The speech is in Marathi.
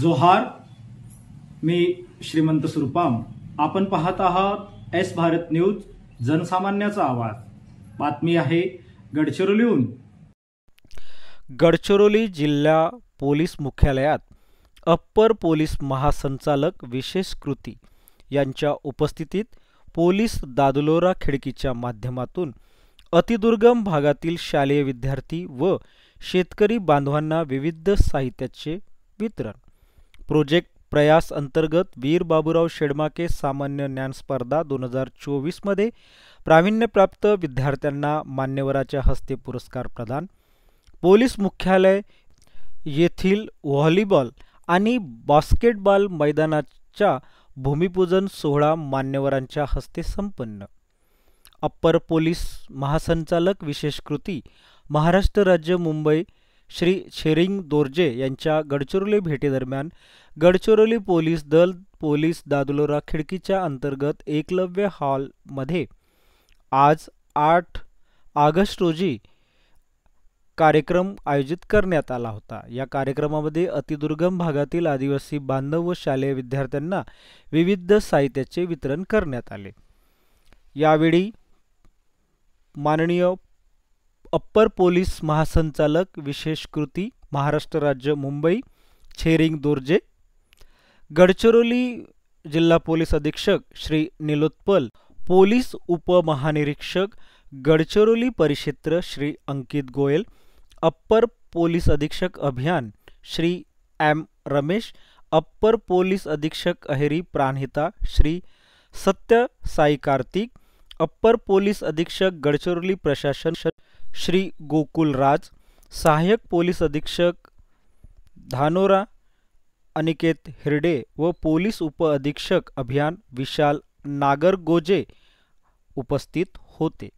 जोहार, मी श्रीमंत सुरपाम. आपण पाहत आहात एस भारत न्यूज, जनसामान्याचा आवाज. बातमी आहे गडचिरोलीहून. गडचिरोली जिल्हा पोलीस मुख्यालयात अप्पर पोलीस महासंचालक विशेष कृती यांच्या उपस्थितीत पोलीस दादलोरा खिडकीच्या माध्यमातून अतिदुर्गम भागातील शालेय विद्यार्थी व शेतकरी बांधवांना विविध साहित्याचे वितरण. प्रोजेक्ट प्रयास अंतर्गत वीर बाबूराव शेडमाके सामान्य ज्ञान स्पर्धा 2024 मध्ये प्रावीण्यप्राप्त विद्यार्थ्यांना मान्यवराच्या हस्ते पुरस्कार प्रदान. पोलीस मुख्यालय येथील व्हॉलीबॉल आणि बास्केटबॉल मैदानाच्या भूमिपूजन सोहळा मान्यवरांच्या हस्ते संपन्न. अप्पर पोलीस महासंचालक विशेष कृती महाराष्ट्र राज्य मुंबई श्री शेरिंग दोर्जे यांच्या गडचिरोली भेटीदरम्यान गडचिरोली पोलीस दल पोलीस दादलोरा खिडकीच्या अंतर्गत एकलव्य हॉल मध्ये आज 8 ऑगस्ट रोजी कार्यक्रम आयोजित करण्यात आला होता. या कार्यक्रमामध्ये अतिदुर्गम भागातील आदिवासी बांधव व शालेय विद्यार्थ्यांना विविध साहित्याचे वितरण करण्यात आले. यावेळी माननीय अप्पर पोलीस महासंचालक विशेष कृती महाराष्ट्र राज्य मुंबई शेरिंग दोर्जे, गडचिरोली जिल्हा पोलीस अधीक्षक श्री निलोत्पल, पोलीस उपमहानिरीक्षक गडचिरोली परिक्षेत्र श्री अंकित गोयल, अप्पर पोलीस अधीक्षक अभियान Shri M Ramesh, upper police अधीक्षक अहेरी प्राणहिता श्री सत्य साई कार्तिक, अप्पर पोलीस अधीक्षक गडचिरोली प्रशासन श्री गोकुल राज, सहाय्यक पोलीस अधीक्षक धानोरा अनिकेत हिरडे व पोलीस उप अधीक्षक अभियान विशाल नागरगोजे उपस्थित होते.